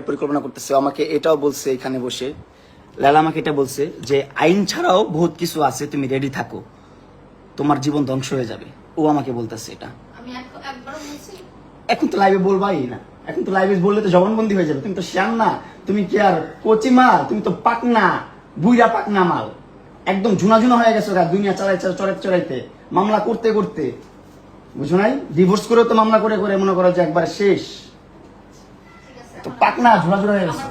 পরিকল্পনা করতেছে। আমাকে এটাও বলছে এখানে বসে, লালা আমাকে এটা বলছে যে আইন ছাড়াও বহুত কিছু আছে, তুমি রেডি থাকো, তোমার জীবন ধ্বংস হয়ে যাবে। ও আমাকে বলতেছে এটা। এখন তো লাইভে বলবাই না, এখন তো লাইভে বললে তো জবানবন্দি হয়ে যাবে। তুমি তো শ্যাম না, তুমি কি আর কচি মাল, তুমি তো পাকনা, বুইরা পাকনা মাল, একদম ঝুনা ঝুনা হয়ে গেছো দুনিয়া চড়াইতে মামলা করতে করতে, বুঝো নাই? ডিভোর্স করেও তো মামলা করে করে মনে করো যে একবার শেষ, তো পাকনা ঝুনা ঝুনা হয়ে গেছে।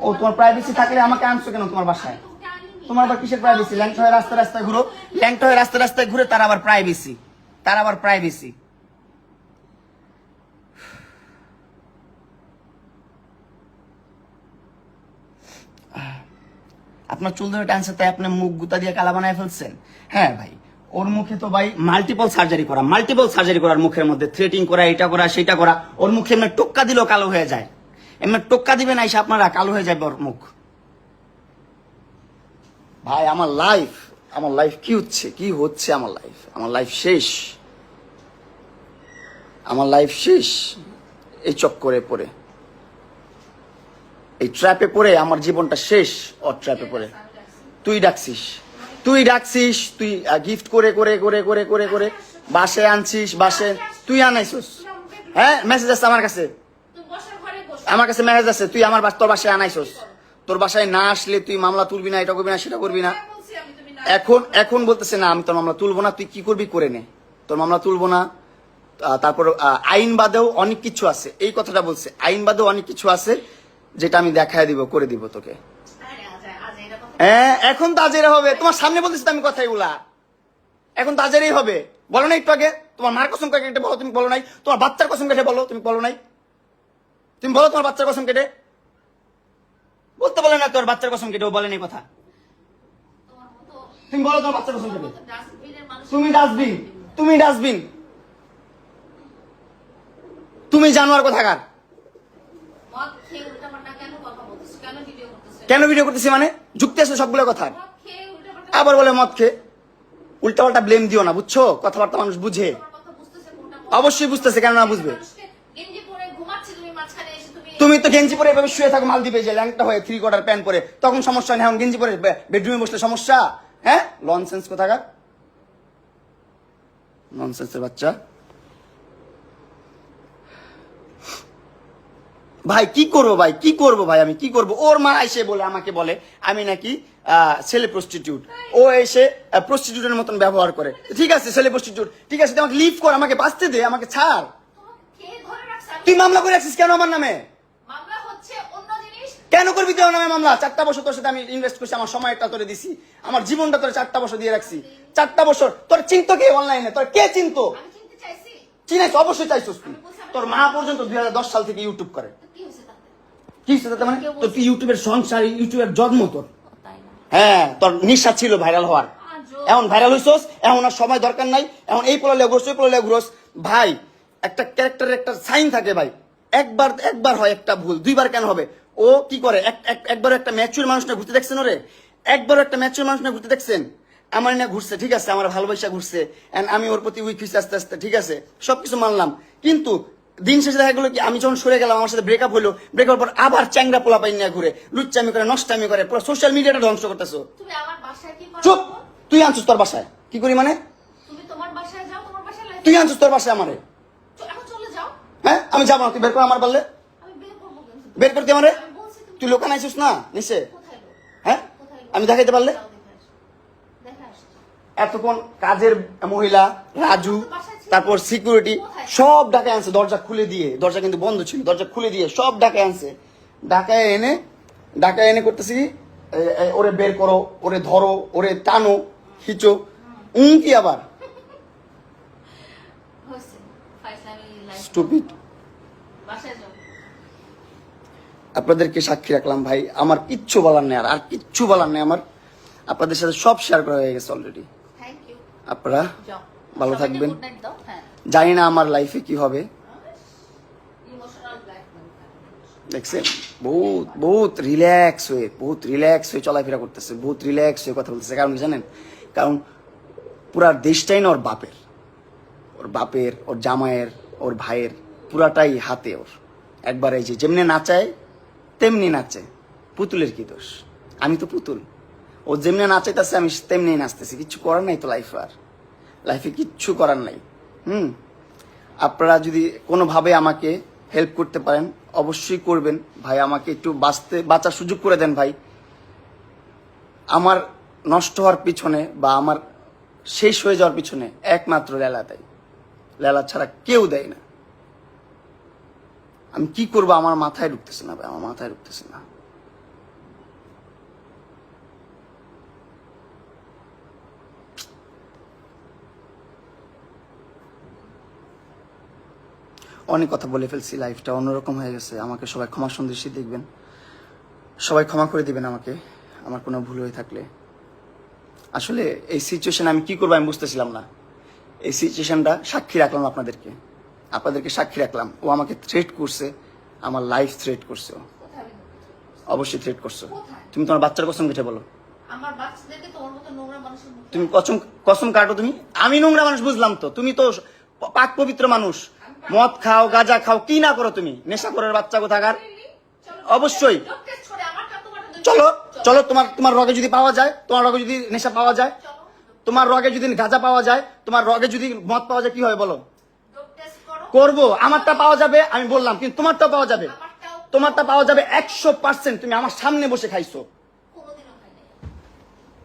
ও তোমার প্রাইভেসি থাকলে আমাকে আনছো কেন তোমার বাসায়? তোমার আবার কিসের প্রাইভেসি? ল্যাংটা হয়ে রাস্তায় রাস্তায় ঘুরো, ল্যাংটা হয়ে রাস্তায় রাস্তায় ঘুরে তার আবার প্রাইভেসি, তার আবার প্রাইভেসি। আপনার চুল ধরে টানছে তাই আপনি মুখ গুতা দিয়ে কালা বানায় ফেলছেন? হ্যাঁ ভাই, ওর মুখে তো ভাই মাল্টিপল সার্জারি করার মুখের মধ্যে থ্রেটিং করা, এটা করা সেটা করা। ওর মুখে এমনি টোক্কা দিলেও কালো হয়ে যায়, এমনি টোক্কা দিবেন আইসা আপনারা কালো হয়ে যাবে ওর মুখ। ভাই আমার লাইফ কি হচ্ছে আমার লাইফ শেষ, আমার লাইফ শেষ। এই চক্করে পড়ে, এই ট্র্যাপে পড়ে আমার জীবনটা শেষ। ওর ট্র্যাপে পড়ে তুই ডাকছিস, তুই গিফট করে করে করে করে করে করে বাসে আনছিস, বাসে তুই আনাইছিস। হ্যাঁ, মেসেজ আছে আমার কাছে মেসেজ আছে, তুই আমার তোর বাসায় আনাইছিস। তোর বাসায় না আসলে তুই মামলা তুলবি না, এটা করবি না, সেটা করবি না। এখন বলতেছে না আমি তোর মামলা তুলবো না। তুই কি করবি করে নে, তোর মামলা তুলবো না। তারপর আইন বাদেও অনেক কিছু আছে, এই কথাটা বলছে। আইন বাদেও অনেক কিছু আছে যেটা আমি দেখায় দিব, করে দিব তোকে। হ্যাঁ, এখন তো আজেরা হবে। তোমার সামনে বলতেছি আমি কথা এগুলা, এখন তো আজেরাই হবে। বলো না একটু আগে? তোমার মার কসম কেটে বলো, তুমি বলো নাই? তোমার বাচ্চার কসম কেটে বলো, তুমি বলো নাই? তুমি বলো তোমার বাচ্চার কসম কেটে। বলতে বলে না তোর বাচ্চার কসম কেটে, ও বলেনি কথা। তুমি বলো তোমার বাচ্চার কসম কেটে। তুমি ডাস্টবিন, তুমি জানোয়ার কোথাকার। কেন ভিডিও করতেছি মানে যুক্তি আছে সবগুলো কথা। আবার বলে মদ খেয়ে, উল্টাপাল্টা ব্লেম দিও না, বুঝছো? কথাবার্তা মানুষ বুঝে, অবশ্যই বুঝতেছে, কেন না বুঝবে? তুমি তো গেঞ্জি পরে এভাবে শুয়ে থাকো মালদ্বীপে যে ল্যাংটা হয়ে 3/4 প্যান্ট পরে, তখন সমস্যা নেই। এখন গেঞ্জি পরে বেডরুমে বসলে সমস্যা? হ্যাঁ, ননসেন্স কোথাকার, ননসেন্সের বাচ্চা। ভাই কি করবো ভাই, আমি কি করবো? ওর মা এসে বলে, আমাকে বলে আমি নাকি ছেলে প্রস্টিটিউট। ও এসে প্রস্টিটিউটের মতন ব্যবহার করে। ঠিক আছে, ছেলে প্রস্টিটিউট, ঠিক আছে, আমাকে লিভ কর, আমাকে বাঁচতে দে, আমাকে ছাড়। তুই মামলা করে রাখছিস কেন আমার নামে? কেন করবি তুই আমার নামে মামলা? 4টা বছর তোর সাথে আমি ইনভেস্ট করছি, আমার সময়টা তোরে দিছি, আমার জীবনটা তোরে 4টা বছর দিয়ে রাখছি। 4টা বছর তোর চিনতো কে অনলাইনে? তোর কে চিনতো? চিনাইছ, অবশ্যই চাইছিস তুই। তোর মা পর্যন্ত 2010 সাল থেকে ইউটিউব করে। কি হচ্ছে মানে? তোর কি ইউটিউবের সংসার, ইউটিউবের জন্ম তোর? হ্যাঁ, তোর নিশা ছিল ভাইরাল হওয়ার। এখন ভাইরাল হইছস, এখন আর সময় দরকার নাই। এখন এই পোলালে ঘুরস, ওই পোলালে ঘুরস। ভাই, একটা ক্যারেক্টারের একটা সাইন থাকে ভাই। একবার হয় একটা ভুল, 2বার কেন হবে? ও কি করে? একবার একটা ম্যাচুর মানুষ না ঘুরতে দেখছেন ওরে? একবার একটা ম্যাচুর মানুষ না ঘুরতে দেখছেন? আমার না ঘুরছে, ঠিক আছে, আমার ভালোবাসা ঘুরছে, আমি ওর প্রতি উইক হয়েছি আস্তে আস্তে, ঠিক আছে, সবকিছু মানলাম। কিন্তু দিন শেষে দেখা গেলো কি, আমি যখন সরে গেলাম, আমার সাথে ব্রেকআপ হলো, ব্রেকআপ পর আবার চ্যাংরা পোলা পাই নিয়ে ঘুরে, লুচ্চামি করে, নষ্টামি করে, পুরো সোশ্যাল মিডিয়াটা ধ্বংস করতেছো। চুপ! তুই আনছিস তোর বাসায়? কি করি মানে? তুই আনছিস তোর বাসায় আমারে? হ্যাঁ, আমি যাবো না, তুই বের কর আমার বললে। বের করতে আমারে? তুই লোকান আইছিস না নিচে? হ্যাঁ, আমি দেখাইতে পারলে? এতক্ষণ কাজের মহিলা রাজু, তারপর সিকিউরিটি সব ঢাকায় আনছে, দরজা খুলে দিয়ে, দরজা কিন্তু বন্ধ ছিল, দরজা খুলে দিয়ে সব ঢাকায় আনছে। ঢাকায় এনে করতেছি, ওরে বের করো, ওরে ধরো, ওরে টানো, খিচো, কি আবার স্টুপিড। আপনাদেরকে সাক্ষী রাখলাম ভাই, আমার কিচ্ছু বলার নেই, আর কিচ্ছু বলার নেই আমার। আপনাদের সাথে সব শেয়ার করা হয়ে গেছে অলরেডি। আপনারা ভালো থাকবেন। জানি না আমার লাইফে কি হবে। দেখছেন, বহুত রিল্যাক্স হয়ে চলাফেরা করতেছে, বহুত রিল্যাক্স হয়ে কথা বলতেছে। কারণ জানেন, কারণ পুরা দেশটাই না ওর বাপের, ওর জামাইয়ের, ওর ভাইয়ের, পুরাটাই হাতে ওর। একবার এই যে যেমনি নাচায় তেমনি নাচে, পুতুলের কি দোষ? আমি তো পুতুল, ও যেমনি নাচাইতেছে আমি তেমনি নাচতেছি, কিচ্ছু করার নাই তো লাইফে, আর লাইফে কিচ্ছু করার নাই। আপনারা যদি কোনোভাবে আমাকে হেল্প করতে পারেন অবশ্যই করবেন ভাই, আমাকে একটু বাঁচার সুযোগ করে দেন ভাই। আমার নষ্ট হওয়ার পিছনে বা আমার শেষ হয়ে যাওয়ার পিছনে একমাত্র লেলা দেয়, লেলা ছাড়া কেউ দেয় না। আমি কি করবো আমার মাথায় ঢুকতেছে না ভাই, আমার মাথায় ঢুকতেছে না। অনেক কথা বলে ফেলছি, লাইফটা অন্যরকম হয়ে গেছে। আমাকে সবাই ক্ষমা সন্দেশী দেখবেন, সবাই ক্ষমা করে দিবেন আমাকে আমার কোনো ভুল হয়ে থাকলে। আসলে এই সিচুয়েশন আমি কি করবো আমি বুঝতেছিলাম না। এই সিচুয়েশনটা সাক্ষী রাখলাম আপনাদেরকে সাক্ষী রাখলাম। ও আমাকে থ্রেট করছে, আমার লাইফ থ্রেট করছে। অবশ্যই থ্রেট করছো। তুমি তোমার বাচ্চার কসম কেটে বলো, আমার বাচ্চাদেরকে তোমার মতো নোংরা মানুষের মুখে তুমি কসম কাটো। তুমি আমি নোংরা মানুষ বুঝলাম তো, তুমি তো পাক পবিত্র মানুষ, মদ খাও গাঁজা খাও, কি না করো তুমি, নেশা করার বাচ্চা কোথাকার। অবশ্যই চলো চলো, তোমার রগে যদি পাওয়া যায়, তোমার রগে যদি নেশা পাওয়া যায়, তোমার রগে যদি গাঁজা পাওয়া যায়, তোমার রগে যদি মদ পাওয়া যায়, কি হয় বলো? করবো, আমারটা পাওয়া যাবে আমি বললাম, কিন্তু তোমারটা পাওয়া যাবে, তোমারটা পাওয়া যাবে 100%। তুমি আমার সামনে বসে খাইছো,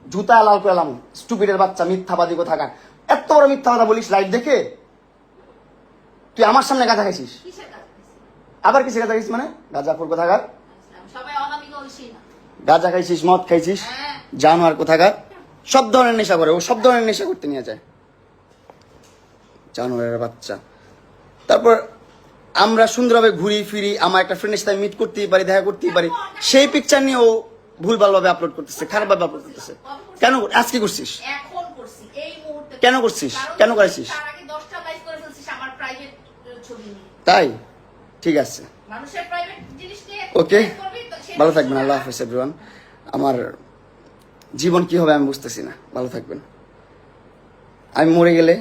জুতা লাল করে এলাম। স্টুপিডের বাচ্চা, মিথ্যাবাদী কোথাকার, এত বড় মিথ্যা কথা বলিস লাইভ দেখে। তুই আমার সামনে গাঁজা খাইছিস, আবার কিসে গাঁজা খাইছিস? মানে গাঁজাখোর কোথাকার, গাঁজা খাইছিস, মদ খাইছিস, জানোয়ার কোথাকার। সব ধরনের নেশা করে ও, সব ধরনের নেশা করতে নিয়ে যায়, জানোয়ারের বাচ্চা। তারপর আমরা সুন্দরভাবে ঘুরি ফিরি, আমার একটা ফ্রেন্ডের সাথে মিট করতেই পারি, দেখা করতেই পারি, সেই পিকচার নিয়ে ও ভুলভালভাবে আপলোড করতেছে, খারাপভাবে আপলোড করতেছে। কেন আজকে করছিস? কেন করছিস? কেন করেছিস? তাই ঠিক আছে, ওকে, ভালো থাকবেন। আল্লাহ হাফেজ এভরিওয়ান। আমার জীবন কি হবে আমি বুঝতেছি না। ভালো থাকবেন। আমি মরে গেলে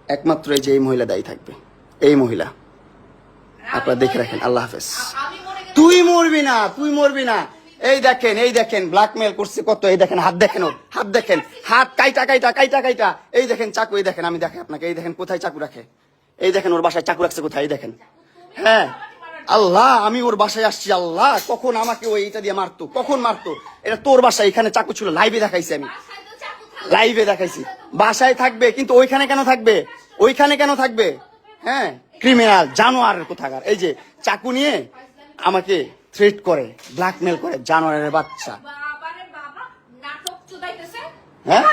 একমাত্র এই যে এই মহিলা দায়ী থাকবে, এই মহিলা। আপনারা দেখে রাখেন। আল্লাহ হাফেজ। তুই মরবি না, তুই মরবি না। এই দেখেন ব্ল্যাকমেল করছে কত। এই দেখেন হাত, দেখেন ওর হাত, দেখেন হাত কাইটা। এই দেখেন চাকু, এই দেখেন, আমি দেখে আপনাকে, এই দেখেন কোথায় চাকু রাখে, এই দেখেন ওর বাসায় চাকু রাখছে কোথায়, এই দেখেন। হ্যাঁ আল্লাহ, আমি ওর বাসায় আসছি, আল্লাহ কখন আমাকে ওই এটা দিয়ে মারতো, কখন মারতো। এটা তোর বাসায়, এখানে চাকু ছিল, লাইভে দেখাইছি আমি, লাইভে দেখাইছি। বাসায় থাকবে কিন্তু ওইখানে কেন থাকবে? ওইখানে কেন থাকবে? হ্যাঁ, ক্রিমিনাল, জানোয়ার কোথাকার। এই যে চাকু নিয়ে আমাকে থ্রেট করে, ব্ল্যাকমেল করে, জানোয়ারের বাচ্চা। হ্যাঁ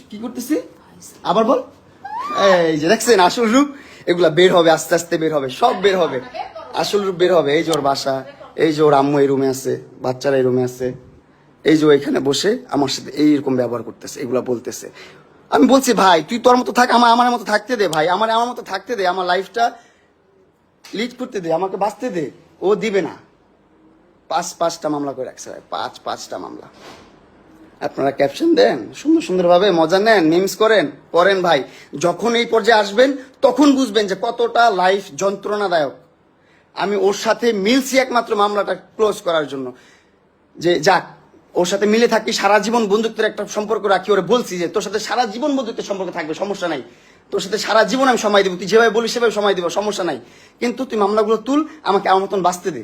কি করতেছি আবার বল। এই যে দেখছেন আসল রূপ, এগুলা বের হবে, আস্তে আস্তে বের হবে, সব বের হবে, আসল রূপ বের হবে। এই যে ওর বাসা, এই যে ওর আম্মু এই রুমে আছে, বাচ্চারা এই রুমে আছে, এই যে এখানে বসে আমার সাথে এইরকম ব্যবহার করতেছে, এগুলা বলতেছে। আমি বলছি ভাই তুই তোর মতো থাক, আমার মতো থাকতে দে ভাই, আমার মতো থাকতে দে, আমার লাইফটা লিড করতে দে, আমাকে বাঁচতে দে। ও দিবে না। পাঁচটা মামলা করে রাখছে ভাই, পাঁচটা মামলা। আপনারা ক্যাপশন দেন, সুন্দরভাবে মজা নেন, মিমস করেন ভাই। যখন এই পর্যায়ে আসবেন তখন বুঝবেন যে কতটা লাইফ যন্ত্রণাদায়ক। আমি ওর সাথে মিলছি একমাত্র মামলাটা ক্লোজ করার জন্য, যে যাক ওর সাথে মিলে থাকি, সারা জীবন বন্ধুত্বের একটা সম্পর্ক রাখি। ওরা বলছি যে তোর সাথে সারা জীবন বন্ধুত্বের সম্পর্ক থাকবে, সমস্যা নাই, তোর সাথে সারা জীবন আমি সময় দেবো, তুই যেভাবে বলিস সেভাবে সময় দেবো, সমস্যা নাই, কিন্তু তুই মামলাগুলো তুল, আমাকে আমার মতন বাঁচতে দে।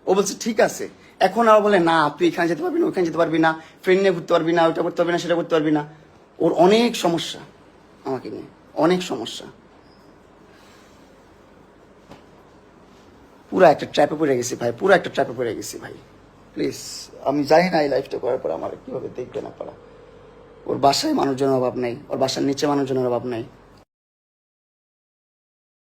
ও বলছে ঠিক আছে। এখন আর বলে না তুই এখানে যেতে পারবি না, ওইখানে যেতে পারবি না, ফ্রেন্ড নিয়ে ঘুরতে পারবি না, ওইটা করতে পারবি না, সেটা করতে পারবি না। ওর অনেক সমস্যা আমাকে নিয়ে, অনেক সমস্যা। পুরা একটা ট্র্যাপে পড়ে গেছি ভাই, পুরা একটা ট্র্যাপে পড়ে গেছি ভাই। প্লিজ, আমি জানি না এই লাইফটা করার পর আমার কিভাবে দেখবে না পারা। ওর বাসায় মানুষজনের অভাব নেই, ওর বাসার নিচে মানুষজনের অভাব নেই।